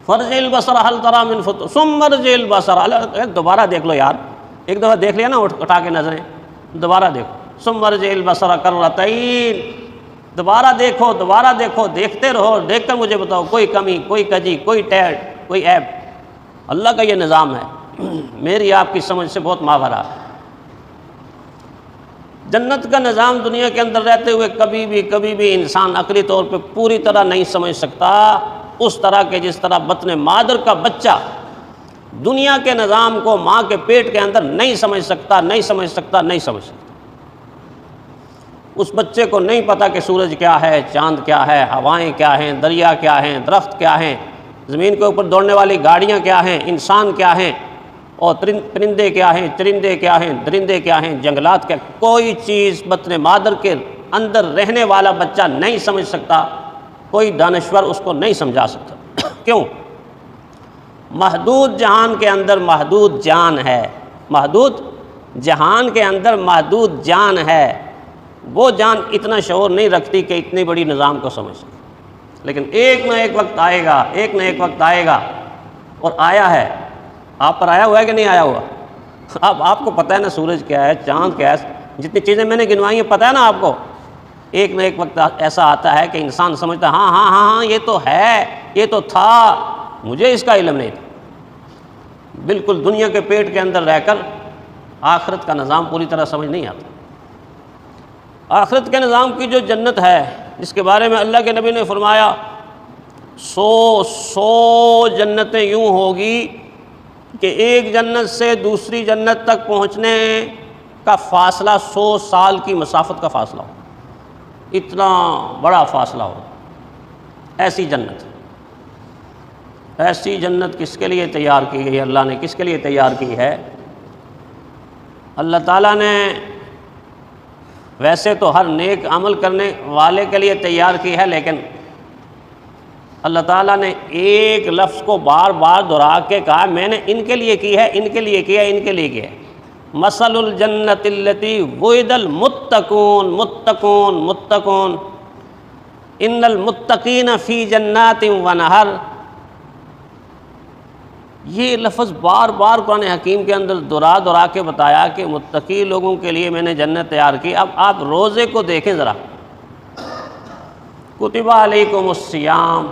فرجع البصر هل ترى من فطور ثم ارجع البصر، ایک دوبارہ دیکھ لو یار، ایک دفعہ دیکھ لیا نا اٹھا کے نظریں، دوبارہ دیکھو، ثم ارجع البصر کرتین، دوبارہ دیکھو دوبارہ دیکھو، دیکھتے رہو، دیکھ کر مجھے بتاؤ کوئی کمی، کوئی کجی، کوئی ٹیڑھ، کوئی عیب۔ اللہ کا یہ نظام ہے، میری آپ کی سمجھ سے بہت ماورا۔ جنت کا نظام دنیا کے اندر رہتے ہوئے کبھی بھی انسان عقلی طور پہ پوری طرح نہیں سمجھ سکتا، اس طرح کے جس طرح بطن مادر کا بچہ دنیا کے نظام کو ماں کے پیٹ کے اندر نہیں سمجھ سکتا۔ اس بچے کو نہیں پتا کہ سورج کیا ہے، چاند کیا ہے، ہوائیں کیا ہیں، دریا کیا ہیں، درخت کیا ہیں، زمین کے اوپر دوڑنے والی گاڑیاں کیا ہیں، انسان کیا ہیں، اور پرندے کیا ہیں، چرندے کیا ہیں، درندے کیا ہیں، جنگلات کیا، کوئی چیز بطن مادر کے اندر رہنے والا بچہ نہیں سمجھ سکتا، کوئی دانشور اس کو نہیں سمجھا سکتا۔ کیوں؟ محدود جہان کے اندر محدود جان ہے، محدود جہان کے اندر محدود جان ہے، وہ جان اتنا شعور نہیں رکھتی کہ اتنی بڑی نظام کو سمجھ سکے۔ لیکن ایک نہ ایک وقت آئے گا، اور آیا ہے، آپ پر آیا ہوا ہے کہ نہیں آیا ہوا؟ اب آپ کو پتہ ہے نا سورج کیا ہے، چاند کیا ہے، جتنی چیزیں میں نے گنوائی ہیں پتہ ہے نا آپ کو۔ ایک نہ ایک وقت ایسا آتا ہے کہ انسان سمجھتا ہے ہاں یہ تو ہے، یہ تو تھا، مجھے اس کا علم نہیں تھا۔ بالکل دنیا کے پیٹ کے اندر رہ کر آخرت کا نظام پوری طرح سمجھ نہیں آتا۔ آخرت کے نظام کی جو جنت ہے، جس کے بارے میں اللہ کے نبی نے فرمایا 100 جنتیں یوں ہوگی کہ ایک جنت سے دوسری جنت تک پہنچنے کا فاصلہ 100 سال کی مسافت کا فاصلہ ہو، اتنا بڑا فاصلہ ہو۔ ایسی جنت کس کے لیے تیار کی گئی؟ اللہ نے کس کے لیے تیار کی ہے؟ اللہ تعالیٰ نے ویسے تو ہر نیک عمل کرنے والے کے لیے تیار کی ہے، لیکن اللہ تعالیٰ نے ایک لفظ کو بار بار دہرا کے کہا میں نے ان کے لیے کی ہے، ان کے لیے کیا ہے، ان کے لیے کیا ہے۔ مثل الجنت التی وعد المتقون، متقون ان المتقین فی جنات ونہر، یہ لفظ بار بار قرآن حکیم کے اندر دہرا کے بتایا کہ متقی لوگوں کے لیے میں نے جنت تیار کی۔ اب آپ روزے کو دیکھیں ذرا، کتب علیکم الصیام،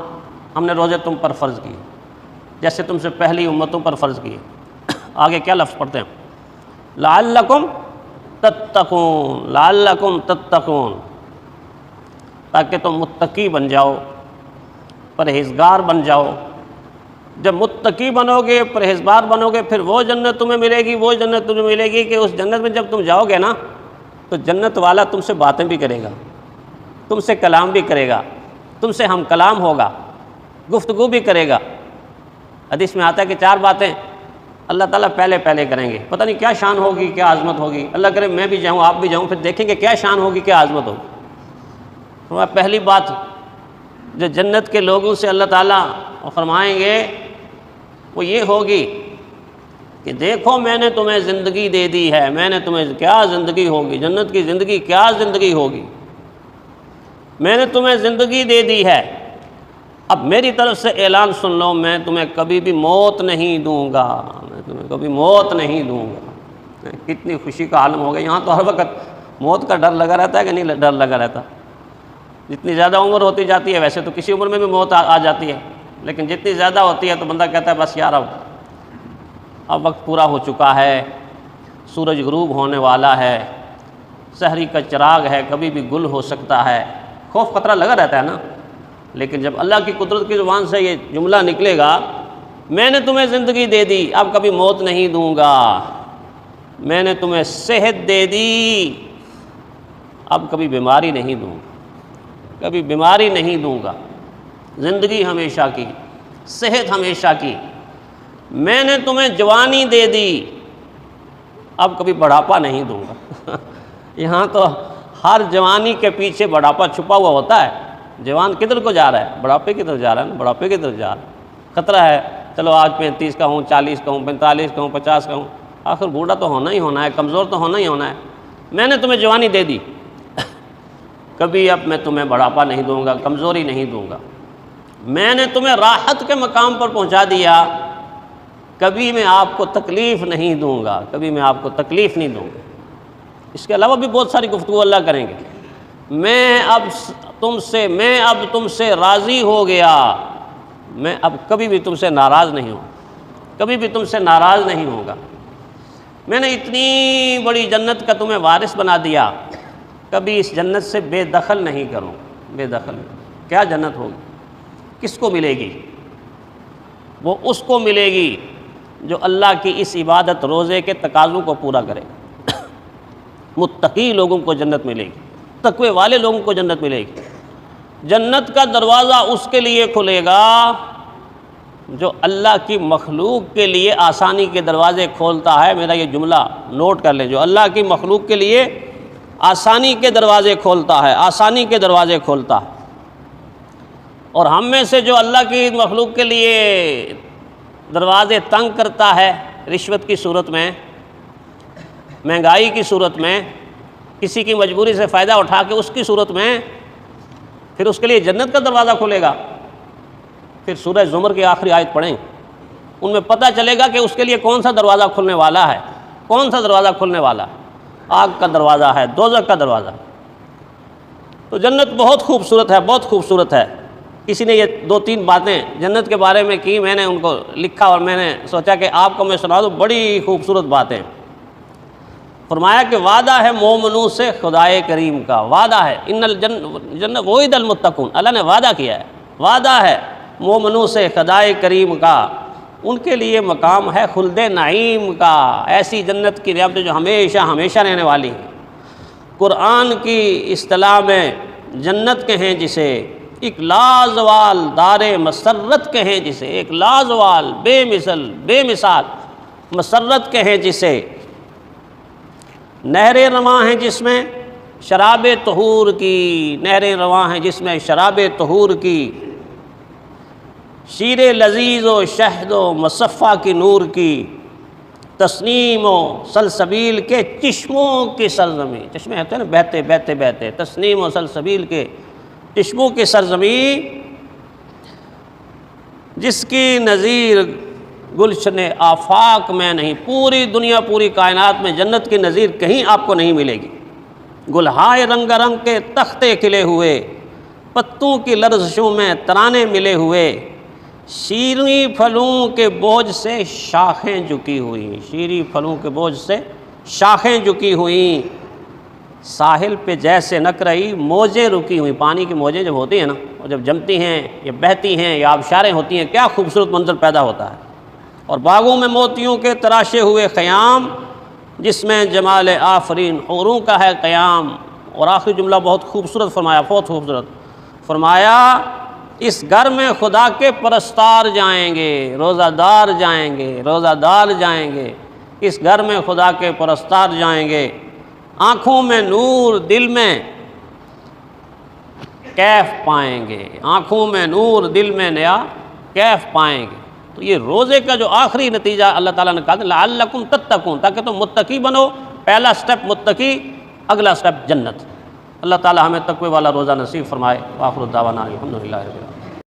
ہم نے روزے تم پر فرض کیے جیسے تم سے پہلی امتوں پر فرض کیے۔ آگے کیا لفظ پڑھتے ہیں؟ لعلکم تتقون، تاکہ تم متقی بن جاؤ، پرہیزگار بن جاؤ۔ جب متقی بنو گے، پرہیزگار بنو گے، پھر وہ جنت تمہیں ملے گی کہ اس جنت میں جب تم جاؤ گے نا تو جنت والا تم سے باتیں بھی کرے گا، تم سے کلام بھی کرے گا، تم سے ہم کلام ہوگا، گفتگو بھی کرے گا۔ حدیث میں آتا ہے کہ 4 باتیں اللہ تعالیٰ پہلے کریں گے، پتہ نہیں کیا شان ہوگی، کیا عظمت ہوگی۔ اللہ کرے میں بھی جاؤں، آپ بھی جاؤں، پھر دیکھیں گے کیا شان ہوگی، کیا عظمت ہوگی۔ پہلی بات جو جنت کے لوگوں سے اللہ تعالیٰ فرمائیں گے وہ یہ ہوگی کہ دیکھو میں نے تمہیں زندگی دے دی ہے، میں نے تمہیں کیا زندگی ہوگی، جنت کی زندگی کیا زندگی ہوگی، میں نے تمہیں زندگی دے دی ہے، اب میری طرف سے اعلان سن لو، میں تمہیں کبھی بھی موت نہیں دوں گا، میں تمہیں کبھی موت نہیں دوں گا۔ کتنی خوشی کا عالم ہو گیا۔ یہاں تو ہر وقت موت کا ڈر لگا رہتا ہے کہ نہیں ڈر لگا رہتا؟ جتنی زیادہ عمر ہوتی جاتی ہے، ویسے تو کسی عمر میں بھی موت آ جاتی ہے، لیکن جتنی زیادہ ہوتی ہے تو بندہ کہتا ہے بس یار اب وقت پورا ہو چکا ہے، سورج غروب ہونے والا ہے، سحری کا چراغ ہے، کبھی بھی گل ہو سکتا ہے، خوف خطرہ لگا رہتا ہے نا۔ لیکن جب اللہ کی قدرت کی زبان سے یہ جملہ نکلے گا، میں نے تمہیں زندگی دے دی، اب کبھی موت نہیں دوں گا، میں نے تمہیں صحت دے دی، اب کبھی بیماری نہیں دوں گا، کبھی بیماری نہیں دوں گا، زندگی ہمیشہ کی، صحت ہمیشہ کی، میں نے تمہیں جوانی دے دی، اب کبھی بڑھاپا نہیں دوں گا۔ یہاں تو ہر جوانی کے پیچھے بڑھاپا چھپا ہوا ہوتا ہے۔ جوان کدھر کو جا رہا ہے؟ بڑھاپے کی طرف جا رہا ہے نا، بڑھاپے کی طرف جا رہا ہے۔ خطرہ ہے، چلو آج 35 کا ہوں، 40 کا ہوں، 45 کا ہوں، 50 کا ہوں، آخر بوڑھا تو ہونا ہی ہونا ہے، کمزور تو ہونا ہی ہونا ہے۔ میں نے تمہیں جوانی دے دی، کبھی اب میں تمہیں بڑھاپا نہیں دوں گا، کمزوری نہیں دوں گا۔ میں نے تمہیں راحت کے مقام پر پہنچا دیا، کبھی میں آپ کو تکلیف نہیں دوں گا، کبھی میں آپ کو تکلیف نہیں دوں گا۔ اس کے علاوہ بھی بہت ساری گفتگو اللہ کریں گے۔ میں اب تم سے راضی ہو گیا، میں اب کبھی بھی تم سے ناراض نہیں ہوں، کبھی بھی تم سے ناراض نہیں ہوں گا۔ میں نے اتنی بڑی جنت کا تمہیں وارث بنا دیا، کبھی اس جنت سے بے دخل نہیں کروں، بے دخل۔ کیا جنت ہوگی؟ کس کو ملے گی؟ وہ اس کو ملے گی جو اللہ کی اس عبادت روزے کے تقاضوں کو پورا کرے۔ متقی لوگوں کو جنت ملے گی، تقوی والے لوگوں کو جنت ملے گی۔ جنت کا دروازہ اس کے لیے کھلے گا جو اللہ کی مخلوق کے لیے آسانی کے دروازے کھولتا ہے۔ میرا یہ جملہ نوٹ کر لیں، جو اللہ کی مخلوق کے لیے آسانی کے دروازے کھولتا ہے، آسانی کے دروازے کھولتا ہے۔ اور ہم میں سے جو اللہ کی مخلوق کے لیے دروازے تنگ کرتا ہے، رشوت کی صورت میں، مہنگائی کی صورت میں، کسی کی مجبوری سے فائدہ اٹھا کے اس کی صورت میں، پھر اس کے لیے جنت کا دروازہ کھلے گا۔ پھر سورہ زمر کی آخری آیت پڑھیں، ان میں پتہ چلے گا کہ اس کے لیے کون سا دروازہ کھلنے والا ہے، کون سا دروازہ کھلنے والا ہے۔ آگ کا دروازہ ہے، دوزخ کا دروازہ۔ تو جنت بہت خوبصورت ہے، بہت خوبصورت ہے۔ کسی نے یہ 2-3 باتیں جنت کے بارے میں کی، میں نے ان کو لکھا اور میں نے سوچا کہ آپ کو میں سنا دوں، بڑی خوبصورت باتیں۔ فرمایا کہ وعدہ ہے مومنوں سے خدائے کریم کا، وعدہ ہے، ان الجنت وعد المتقون، اللہ نے وعدہ کیا ہے، وعدہ ہے مومنوں سے خدائے کریم کا، ان کے لیے مقام ہے خلد نعیم کا، ایسی جنت کی نعمتیں جو ہمیشہ ہمیشہ رہنے والی ہیں۔ قرآن کی اصطلاح میں جنت کہیں جسے، ایک لازوال دار مسرت کہیں جسے، ایک لازوال بے مثال مسرت کہیں جسے، نہریں رواں ہیں جس میں شراب طہور کی، نہریں رواں ہیں جس میں شراب طہور کی، شیر لذیذ و شہد و مصفہ کی نور کی، تسنیم و سلسبیل کے چشموں کی سرزمین، چشمے ہوتے ہیں نا بہتے بہتے بہتے، تسنیم و سلسبیل کے چشموں کی سرزمین، جس کی نظیر گلشن آفاق میں نہیں، پوری دنیا پوری کائنات میں جنت کی نظیر کہیں آپ کو نہیں ملے گی۔ گلہائے رنگ رنگ کے تختے کھلے ہوئے، پتوں کی لرزشوں میں ترانے ملے ہوئے، شیریں پھلوں کے بوجھ سے شاخیں جھکی ہوئیں، شیریں پھلوں کے بوجھ سے شاخیں جھکی ہوئیں، ساحل پہ جیسے نک رہی موجیں رکی ہوئی، پانی کی موجیں جب ہوتی ہیں نا، اور جب جمتی ہیں یا بہتی ہیں یا آبشاریں ہوتی ہیں، کیا خوبصورت منظر پیدا ہوتا ہے۔ اور باغوں میں موتیوں کے تراشے ہوئے خیام، جس میں جمال آفرین حوروں کا ہے قیام۔ اور آخری جملہ بہت خوبصورت فرمایا، بہت خوبصورت فرمایا، اس گھر میں خدا کے پرستار جائیں گے، روزہ دار جائیں گے، روزہ دار جائیں گے، اس گھر میں خدا کے پرستار جائیں گے، آنکھوں میں نور دل میں کیف پائیں گے، آنکھوں میں نور دل میں نیا کیف پائیں گے۔ تو یہ روزے کا جو آخری نتیجہ اللہ تعالیٰ نے کہا لعلکم تتقون، تاکہ تم متقی بنو، پہلا سٹیپ متقی، اگلا سٹیپ جنت۔ اللہ تعالیٰ ہمیں تقوی والا روزہ نصیب فرمائے۔ وآخر دعوانا الحمدللہ رب العالمین۔